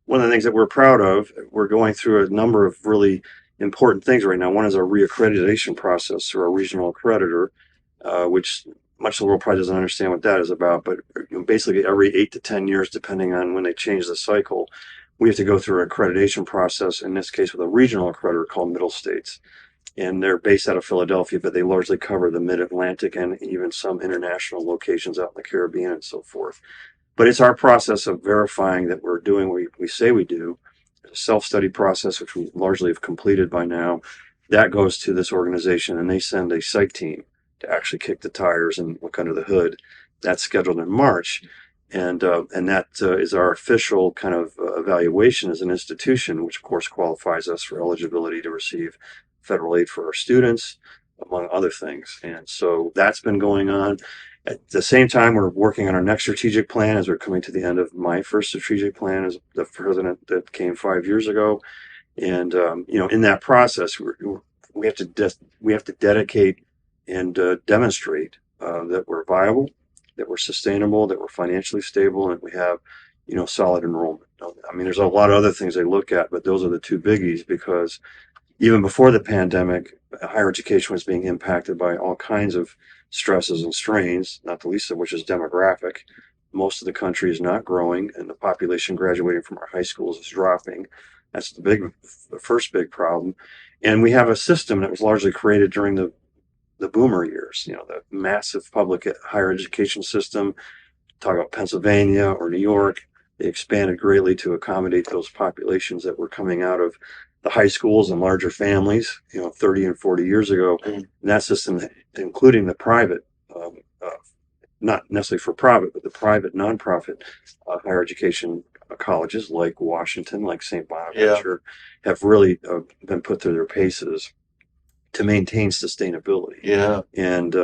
one of the things that we're proud of, we're going through a number of really important things right now. One is our reaccreditation process through our regional accreditor, which much of the world probably doesn't understand what that is about. But basically, every 8 to 10 years, depending on when they change the cycle, we have to go through an accreditation process. In this case, with a regional accreditor called Middle States, and they're based out of Philadelphia, but they largely cover the Mid-Atlantic and even some international locations out in the Caribbean and so forth. But it's our process of verifying that we're doing what we say we do. It's a self-study process, which we largely have completed by now. That goes to this organization, and they send a psych team to actually kick the tires and look under the hood. That's scheduled in March, and that is our official kind of evaluation as an institution, which of course qualifies us for eligibility to receive federal aid for our students, among other things. And so that's been going on. At the same time, we're working on our next strategic plan as we're coming to the end of my first strategic plan as the president that came 5 years ago. And, in that process, we have to dedicate and demonstrate that we're viable, that we're sustainable, that we're financially stable, and we have, solid enrollment. I mean, there's a lot of other things they look at, but those are the two biggies, because even before the pandemic, higher education was being impacted by all kinds of stresses and strains, not the least of which is demographic. Most of the country is not growing, and the population graduating from our high schools is dropping. That's the first big problem. And we have a system that was largely created during the boomer years, the massive public higher education system. Talk about Pennsylvania or New York. They expanded greatly to accommodate those populations that were coming out of the high schools and larger families, 30 and 40 years ago. And that system, including the private, not necessarily for profit, but the private nonprofit higher education colleges like Washington, like St. Bonaventure, have really been put through their paces to maintain sustainability. Yeah. And,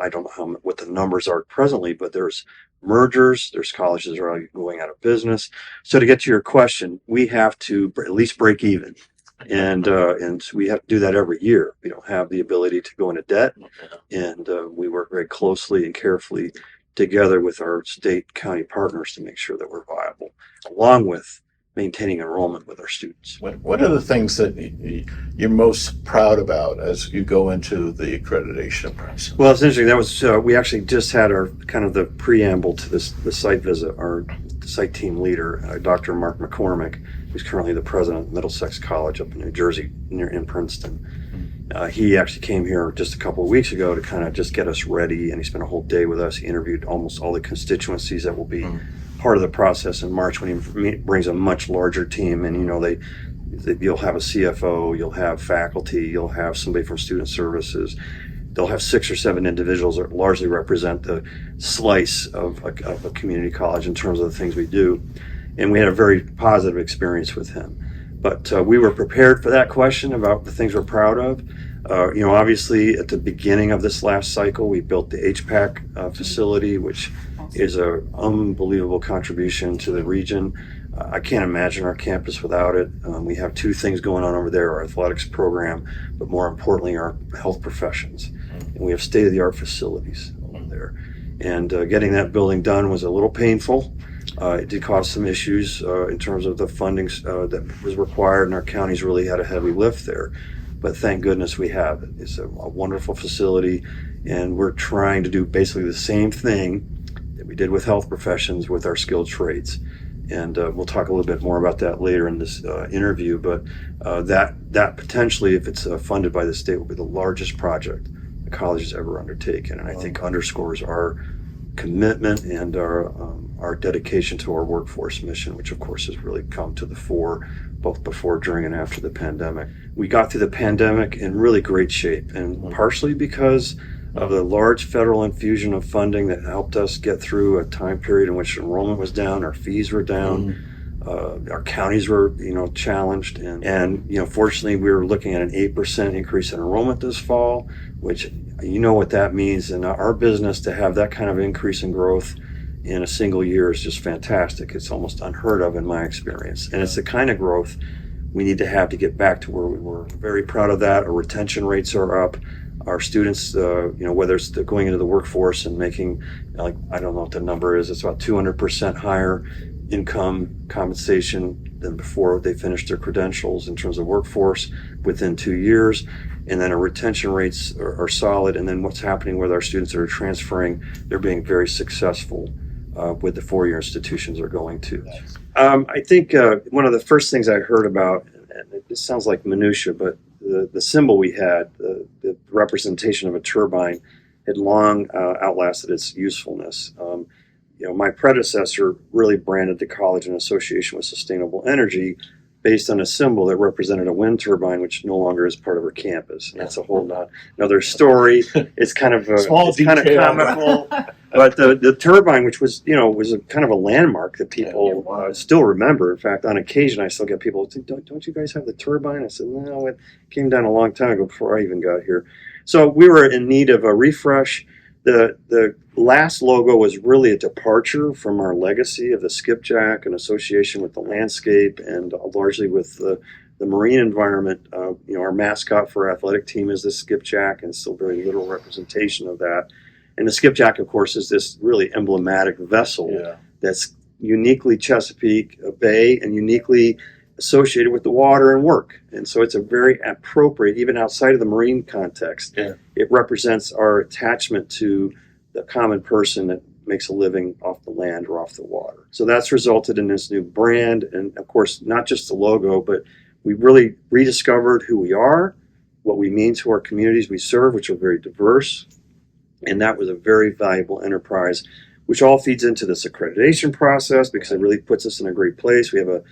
I don't know what the numbers are presently, but there's mergers, there's colleges that are going out of business. So to get to your question, we have to at least break even. And we have to do that every year. We don't have the ability to go into debt. And we work very closely and carefully together with our state county partners to make sure that we're viable, along with maintaining enrollment with our students. What are the things that you're most proud about as you go into the accreditation process? Well, it's interesting. That was we actually just had our kind of the preamble to the site visit. Our site team leader, Dr. Mark McCormick, who's currently the president of Middlesex College up in New Jersey, in Princeton. He actually came here just a couple of weeks ago to kind of just get us ready, and he spent a whole day with us. He interviewed almost all the constituencies that will be part of the process in March when he brings a much larger team. And you'll have a CFO, you'll have faculty, you'll have somebody from student services. They'll have 6 or 7 individuals that largely represent the slice of a community college in terms of the things we do. And we had a very positive experience with him. But we were prepared for that question about the things we're proud of. Obviously, at the beginning of this last cycle, we built the HPAC facility, which is an unbelievable contribution to the region. I can't imagine our campus without it. We have 2 things going on over there, our athletics program, but more importantly, our health professions. And we have state-of-the-art facilities over there. And getting that building done was a little painful. It did cause some issues in terms of the funding that was required, and our counties really had a heavy lift there. But thank goodness we have it. It's a wonderful facility, and we're trying to do basically the same thing that we did with health professions with our skilled trades. And we'll talk a little bit more about that later in this interview. But that potentially, if it's funded by the state, will be the largest project the college has ever undertaken, and I think underscores our commitment and our dedication to our workforce mission, which of course has really come to the fore both before, during, and after the pandemic. We got through the pandemic in really great shape, and partially because of the large federal infusion of funding that helped us get through a time period in which enrollment was down, our fees were down, our counties were, challenged, and fortunately we were looking at an 8% increase in enrollment this fall, which what that means. In our business, to have that kind of increase in growth in a single year is just fantastic. It's almost unheard of in my experience, and it's the kind of growth we need to have to get back to where we were. Very proud of that. Our retention rates are up. Our students, whether it's going into the workforce and making, I don't know what the number is, it's about 200% higher income compensation than before they finish their credentials in terms of workforce within 2 years. And then our retention rates are solid. And then what's happening with our students that are transferring, they're being very successful with the four-year institutions they're going to. I think one of the first things I heard about, and this sounds like minutia, but the symbol we had, the representation of a turbine, had long outlasted its usefulness. My predecessor really branded the college in association with sustainable energy based on a symbol that represented a wind turbine, which no longer is part of our campus. And that's a whole another story. It's kind of comical. But the turbine, which was a kind of a landmark that people still remember. In fact, on occasion, I still get people say, "Don't you guys have the turbine?" I said, "No, it came down a long time ago before I even got here." So we were in need of a refresh. The last logo was really a departure from our legacy of the skipjack in association with the landscape and largely with the marine environment. Our mascot for our athletic team is the skipjack, and still very literal representation of that. And the skipjack, of course, is this really emblematic vessel that's uniquely Chesapeake Bay and uniquely associated with the water and work. And so it's a very appropriate, even outside of the marine context, it represents our attachment to the common person that makes a living off the land or off the water. So that's resulted in this new brand. And of course, not just the logo, but we really rediscovered who we are, what we mean to our communities we serve, which are very diverse. And that was a very valuable enterprise, which all feeds into this accreditation process because it really puts us in a great place. We have a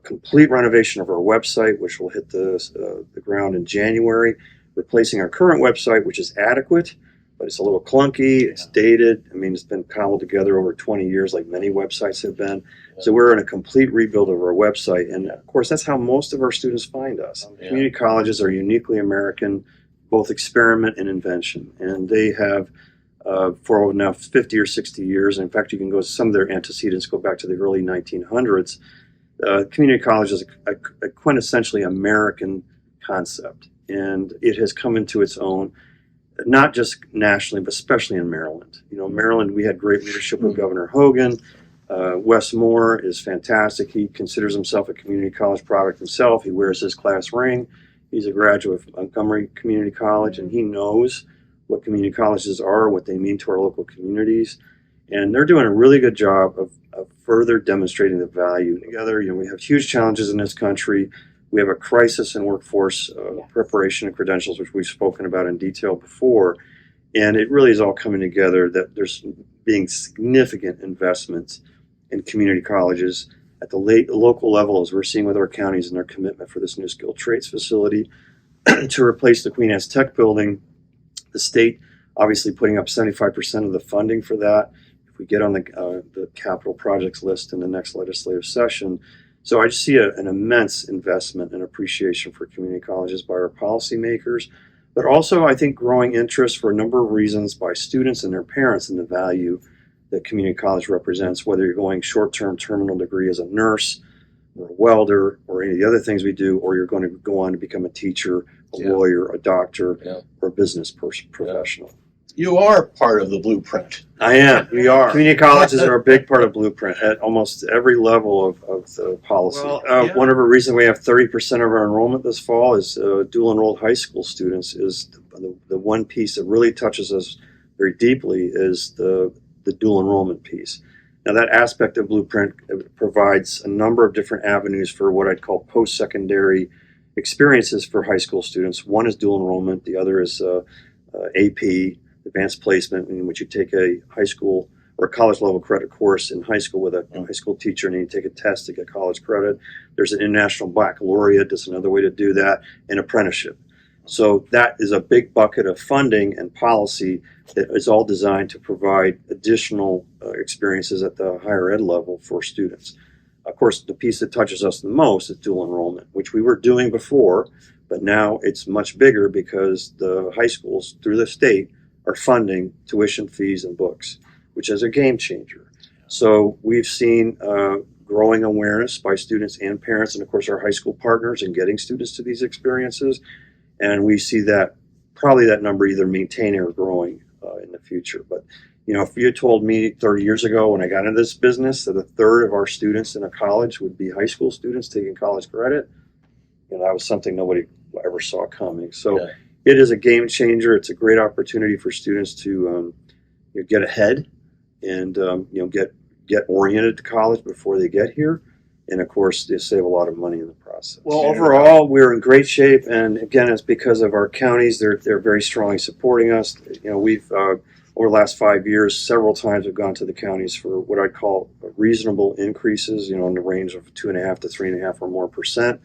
complete renovation of our website, which will hit the ground in January, replacing our current website, which is adequate, but it's a little clunky, it's dated. I mean, it's been cobbled together over 20 years like many websites have been. So we're in a complete rebuild of our website. And of course, that's how most of our students find us. Community colleges are uniquely American, both experiment and invention. And they have, for now 50 or 60 years, in fact, you can go, some of their antecedents go back to the early 1900s. Community college is a quintessentially American concept, and it has come into its own, not just nationally, but especially in Maryland. Maryland, we had great leadership with Governor Hogan. Wes Moore is fantastic. He considers himself a community college product himself. He wears his class ring. He's a graduate of Montgomery Community College, and he knows what community colleges are, what they mean to our local communities. And they're doing a really good job of further demonstrating the value together. We have huge challenges in this country. We have a crisis in workforce preparation and credentials, which we've spoken about in detail before. And it really is all coming together that there's being significant investments in community colleges at the local level, as we're seeing with our counties and their commitment for this new skilled trades facility to replace the Queen Anne's Tech building. The state obviously putting up 75% of the funding for that. If we get on the capital projects list in the next legislative session. So I just see an immense investment and appreciation for community colleges by our policymakers, but also I think growing interest for a number of reasons by students and their parents in the value that community college represents, whether you're going short-term terminal degree as a nurse or a welder or any of the other things we do, or you're going to go on to become a teacher, a lawyer, a doctor, or a business professional. You are part of the blueprint. I am. We are. Community colleges are a big part of Blueprint at almost every level of the policy. One of the reasons we have 30% of our enrollment this fall is dual enrolled high school students. Is the one piece that really touches us very deeply is the dual enrollment piece. Now that aspect of Blueprint provides a number of different avenues for what I'd call post-secondary experiences for high school students. One is dual enrollment. The other is AP, advanced placement, in which you take a high school or a college level credit course in high school with a high school teacher, and then you take a test to get college credit. There's an international baccalaureate, that's another way to do that, and apprenticeship. So that is a big bucket of funding and policy that is all designed to provide additional experiences at the higher ed level for students. Of course, the piece that touches us the most is dual enrollment, which we were doing before, but now it's much bigger because the high schools through the state are funding tuition, fees, and books, which is a game changer. So we've seen growing awareness by students and parents, and of course our high school partners in getting students to these experiences. And we see that probably that number either maintaining or growing in the future. But If you had told me 30 years ago when I got into this business that a third of our students in a college would be high school students taking college credit, that was something nobody ever saw coming. So Yeah. it is a game changer. It's a great opportunity for students to get ahead and get oriented to college before they get here. And of course, they save a lot of money in the process. Well, overall, we're in great shape, and again, it's because of our counties. They're very strongly supporting us. We've over the last 5 years, several times have gone to the counties for what I'd call reasonable increases. In the range of 2.5 to 3.5 or more percent.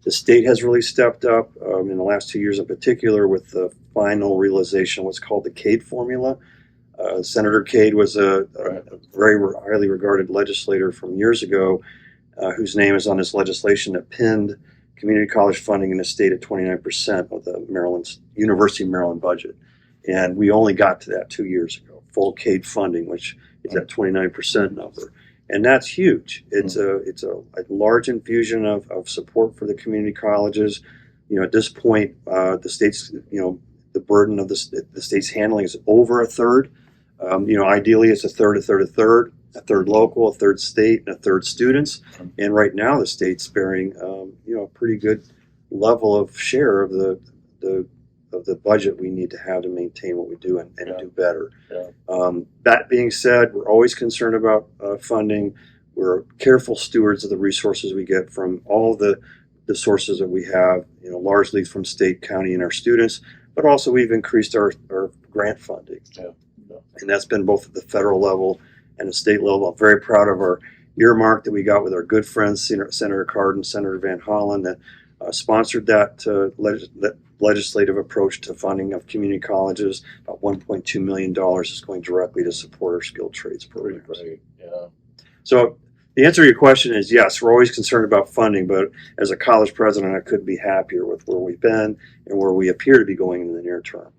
The state has really stepped up in the last 2 years, in particular, with the final realization of what's called the CADE formula. Senator Cade was a very highly regarded legislator from years ago, whose name is on this legislation that pinned community college funding in the state at 29% of the University of Maryland budget. And we only got to that 2 years ago, full CADE funding, which is that 29% number. And that's huge. It's a large infusion of support for the community colleges. At this point, the state's, the burden of the state's handling is over a third. Ideally, it's a third local, a third state, and a third students. And right now, the state's bearing, a pretty good level of share of the budget we need to have to maintain what we do and do better. Yeah. That being said, we're always concerned about funding. We're careful stewards of the resources we get from all the sources that we have, largely from state, county, and our students. But also, we've increased our grant funding. Yeah. And that's been both at the federal level and the state level. I'm very proud of our earmark that we got with our good friends, Senator Cardin, Senator Van Hollen, that sponsored that legislative approach to funding of community colleges. About $1.2 million is going directly to support our skilled trades programs. Great. Yeah. So the answer to your question is yes, we're always concerned about funding, but as a college president, I couldn't be happier with where we've been and where we appear to be going in the near term.